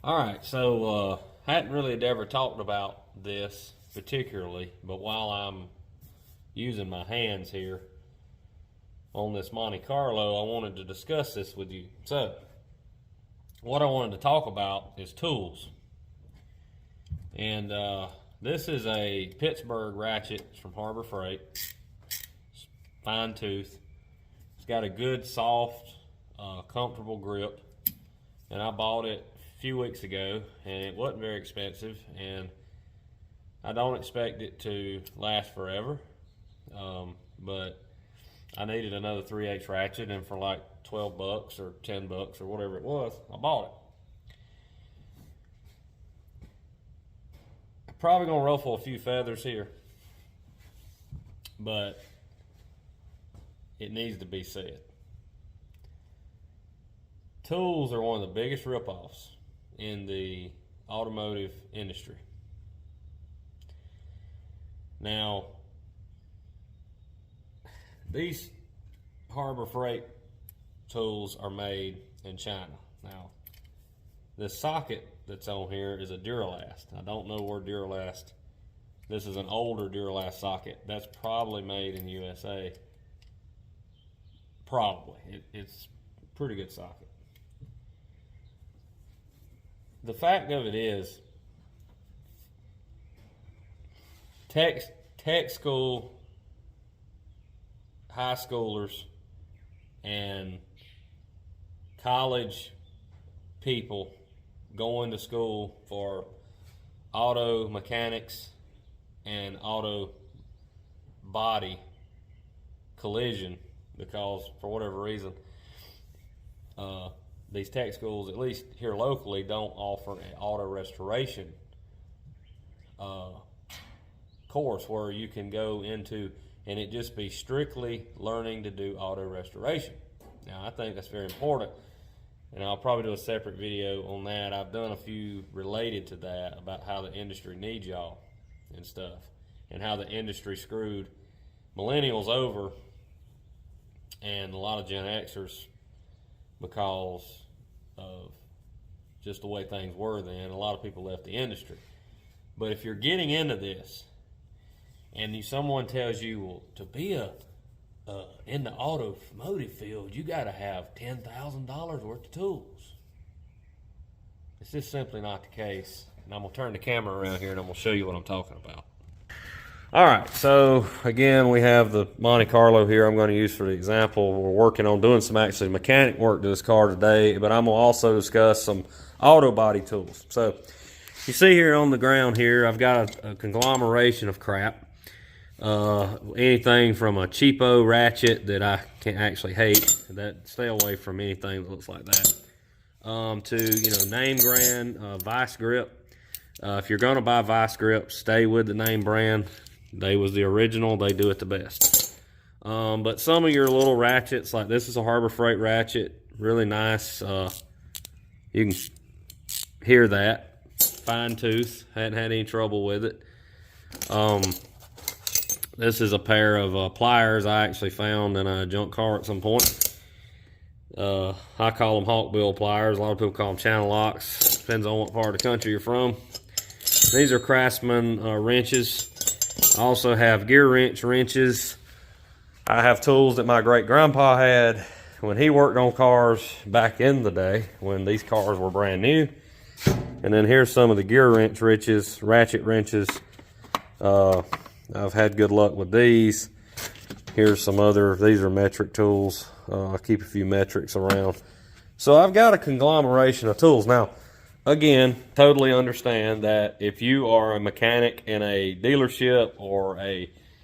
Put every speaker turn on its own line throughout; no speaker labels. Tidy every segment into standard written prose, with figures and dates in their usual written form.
All right, so hadn't really ever talked about this particularly, but while I'm using my hands here on this Monte Carlo, I wanted to discuss this with you. So, what I wanted to talk about is tools. And this is a Pittsburgh ratchet. It's from Harbor Freight. It's fine tooth. It's got a good, soft, comfortable grip. And I bought it a few weeks ago, and it wasn't very expensive. And I don't expect it to last forever. But I needed another 3/8 ratchet, and for like 12 bucks or 10 bucks or whatever it was, I bought it. Probably gonna ruffle a few feathers here, but it needs to be said. Tools are one of the biggest ripoffs in the automotive industry. Now, these Harbor Freight tools are made in China. Now, this socket that's on here is a Duralast. I don't know where Duralast, this is an older Duralast socket. That's probably made in USA. Probably. It's a pretty good socket. The fact of it is, tech school, high schoolers, and college people going to school for auto mechanics and auto body collision, because for whatever reason these tech schools, at least here locally, don't offer an auto restoration course where you can go into and it just be strictly learning to do auto restoration. Now, I think that's very important, and I'll probably do a separate video on that. I've done a few related to that about how the industry needs y'all and stuff, and how the industry screwed millennials over and a lot of Gen Xers because of just the way things were then. A lot of people left the industry. But if you're getting into this and someone tells you, well, to be in the automotive field, you got to have $10,000 worth of tools. It's just simply not the case. And I'm going to turn the camera around here and I'm going to show you what I'm talking about. All right, so again, we have the Monte Carlo here I'm going to use for the example. We're working on doing some actually mechanic work to this car today, but I'm going to also discuss some auto body tools. So you see here on the ground here, I've got a conglomeration of crap. Anything from a cheapo ratchet that I can't actually hate, that stay away from anything that looks like that, to name brand vice grip. If you're going to buy vice grip, stay with the name brand. They was the original. They do it the best. But some of your little ratchets, like this is a Harbor Freight ratchet, really nice. You can hear that, fine tooth. Hadn't had any trouble with it. This is a pair of pliers I actually found in a junk car at some point. I call them hawkbill pliers. A lot of people call them channel locks. Depends on what part of the country you're from. These are Craftsman wrenches. I also have gear wrenches. I have tools that my great grandpa had when he worked on cars back in the day when these cars were brand new. And then here's some of the gear ratchet wrenches. I've had good luck with these. Here's some other, these are metric tools. I keep a few metrics around. So I've got a conglomeration of tools. Now, again, totally understand that if you are a mechanic in a dealership or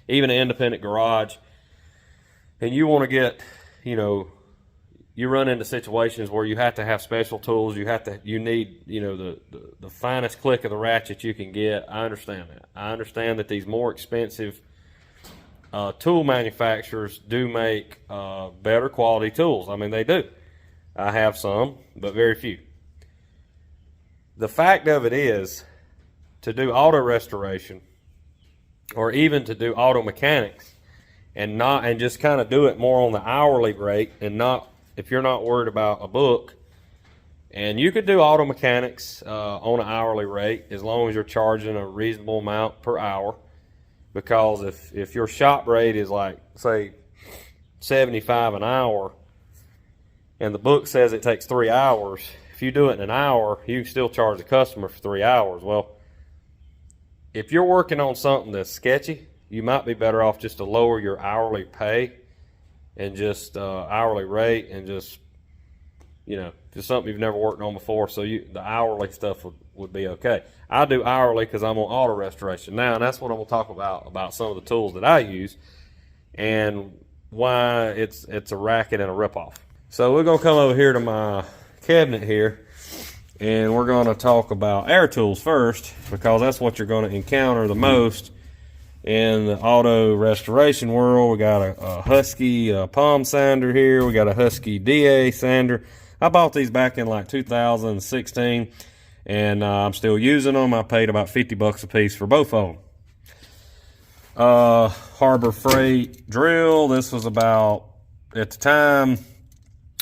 even an independent garage, and you want to get, you run into situations where you have to have special tools. You need, the finest click of the ratchet you can get. I understand that. I understand that these more expensive tool manufacturers do make better quality tools. I mean, they do. I have some, but very few. The fact of it is, to do auto restoration or even to do auto mechanics and just kind of do it more on the hourly rate and not, if you're not worried about a book, And you could do auto mechanics on an hourly rate as long as you're charging a reasonable amount per hour. Because if your shop rate is like, say, $75 an hour, and the book says it takes 3 hours, if you do it in an hour, you can still charge the customer for 3 hours. Well, if you're working on something that's sketchy, you might be better off just to lower your hourly pay and just hourly rate, and just, you know, just something you've never worked on before, so the hourly stuff would be okay. I do hourly because I'm on auto restoration now, and that's what I'm going to talk about some of the tools that I use and why it's a racket and a ripoff. So we're going to come over here to my cabinet here, and we're going to talk about air tools first, because that's what you're going to encounter the most in the auto restoration world. We got a Husky palm sander here. We got a Husky DA sander. I bought these back in like 2016, and I'm still using them. I paid about 50 bucks a piece for both of them. Harbor Freight drill. This was about, at the time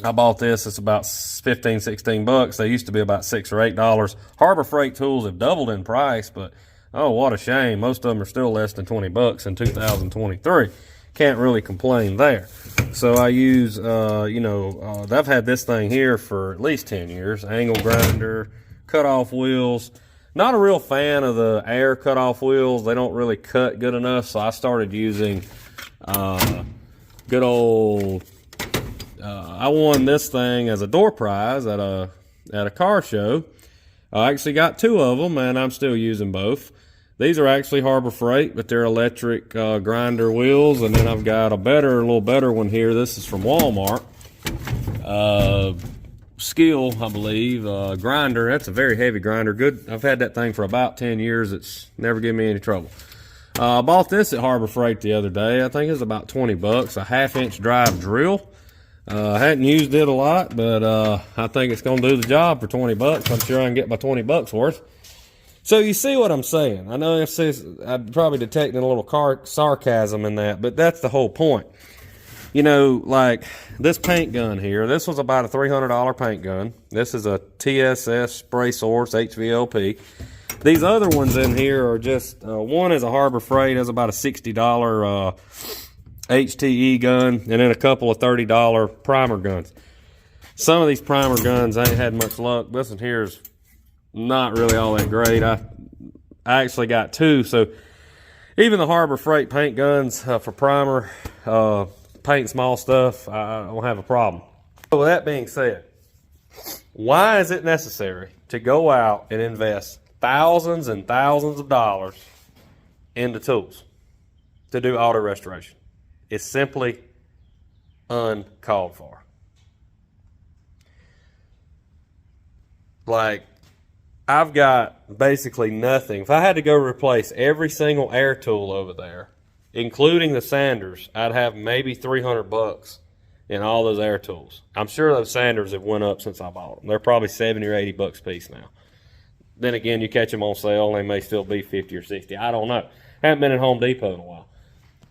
I bought this, it's about 15, 16 bucks. They used to be about $6 or $8. Harbor Freight tools have doubled in price, but oh, what a shame. Most of them are still less than 20 bucks in 2023. Can't really complain there. So I use, I've had this thing here for at least 10 years. Angle grinder, cut-off wheels. Not a real fan of the air cut-off wheels. They don't really cut good enough, so I started using good old... I won this thing as a door prize at a car show. I actually got 2 of them, and I'm still using both. These are actually Harbor Freight, but they're electric grinder wheels. And then I've got a little better one here. This is from Walmart. Skill, I believe, grinder. That's a very heavy grinder. Good. I've had that thing for about 10 years. It's never given me any trouble. I bought this at Harbor Freight the other day. I think it was about 20 bucks. A 1/2-inch drive drill. I hadn't used it a lot, but I think it's going to do the job for 20 bucks. I'm sure I can get my 20 bucks worth. So you see what I'm saying. I know I'm probably detecting a little sarcasm in that, but that's the whole point. You know, like this paint gun here, this was about a $300 paint gun. This is a TSS Spray Source HVLP. These other ones in here are just, one is a Harbor Freight, has about a $60 HTE gun, and then a couple of $30 primer guns. Some of these primer guns, I ain't had much luck. This one here is not really all that great. I actually got 2, so even the Harbor Freight paint guns for primer, paint small stuff, I don't have a problem. So with that being said, why is it necessary to go out and invest thousands and thousands of dollars into tools to do auto restoration? It's simply uncalled for. Like, I've got basically nothing. If I had to go replace every single air tool over there, including the sanders, I'd have maybe 300 bucks in all those air tools. I'm sure those sanders have went up since I bought them. They're probably 70 or 80 bucks a piece now. Then again, you catch them on sale, and they may still be 50 or 60. I don't know. Haven't been at Home Depot in a while.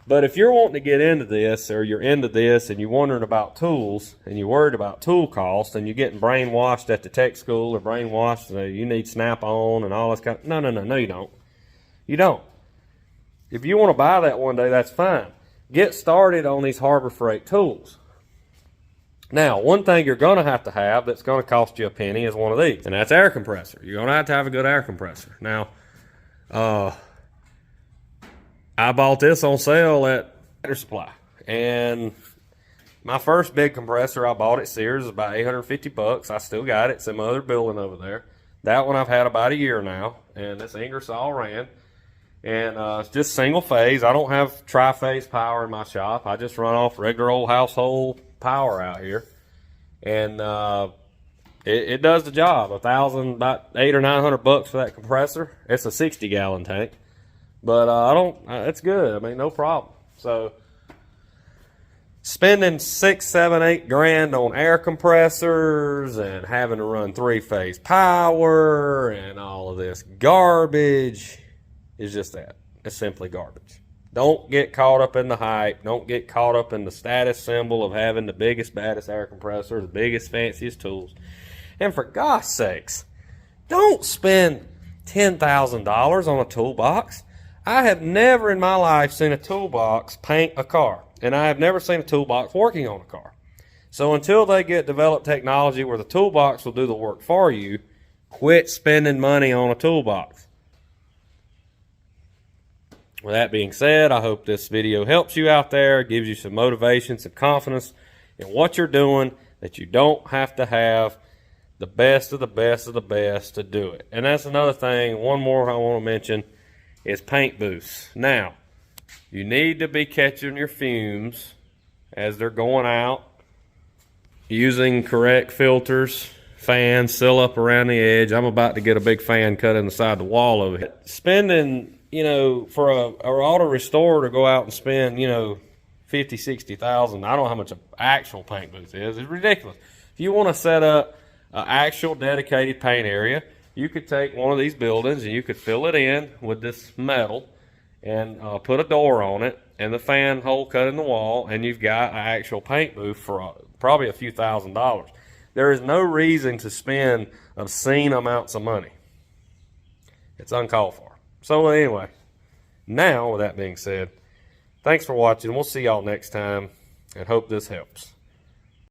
But if you're wanting to get into this, or you're into this, and you're wondering about tools, and you're worried about tool costs, and you're getting brainwashed at the tech school, or brainwashed that you need Snap-on and all this kind of... No, you don't. You don't. If you want to buy that one day, that's fine. Get started on these Harbor Freight tools. Now, one thing you're going to have that's going to cost you a penny is one of these, and that's air compressor. You're going to have a good air compressor. Now, I bought this on sale at Tractor Supply, and my first big compressor I bought at Sears was about 850 bucks. I still got it. It's in my other building over there. That one I've had about a year now, and this Ingersoll ran, and it's just single phase. I don't have tri-phase power in my shop. I just run off regular old household power out here, and it does the job. About 800 or 900 bucks for that compressor. It's a 60-gallon tank. But it's good. I mean, no problem. So, spending 6, 7, 8 grand on air compressors and having to run 3-phase power and all of this garbage is just that. It's simply garbage. Don't get caught up in the hype. Don't get caught up in the status symbol of having the biggest, baddest air compressor, the biggest, fanciest tools. And for God's sakes, don't spend $10,000 on a toolbox. I have never in my life seen a toolbox paint a car, and I have never seen a toolbox working on a car. So until they get developed technology where the toolbox will do the work for you, quit spending money on a toolbox. With that being said, I hope this video helps you out there, gives you some motivation, some confidence in what you're doing, that you don't have to have the best of the best of the best to do it. And that's another thing, one more I want to mention, is paint booths. Now, you need to be catching your fumes as they're going out, using correct filters, fans, seal up around the edge. I'm about to get a big fan cut in the side of the wall over here. Spending, you know, for a auto restorer to go out and spend, you know, 50, 60,000, I don't know how much an actual paint booth is. It's ridiculous. If you want to set up an actual dedicated paint area, you could take one of these buildings and you could fill it in with this metal and put a door on it and the fan hole cut in the wall, and you've got an actual paint booth for probably a few $1,000s. There is no reason to spend obscene amounts of money. It's uncalled for. So anyway, now with that being said, thanks for watching. We'll see y'all next time and hope this helps.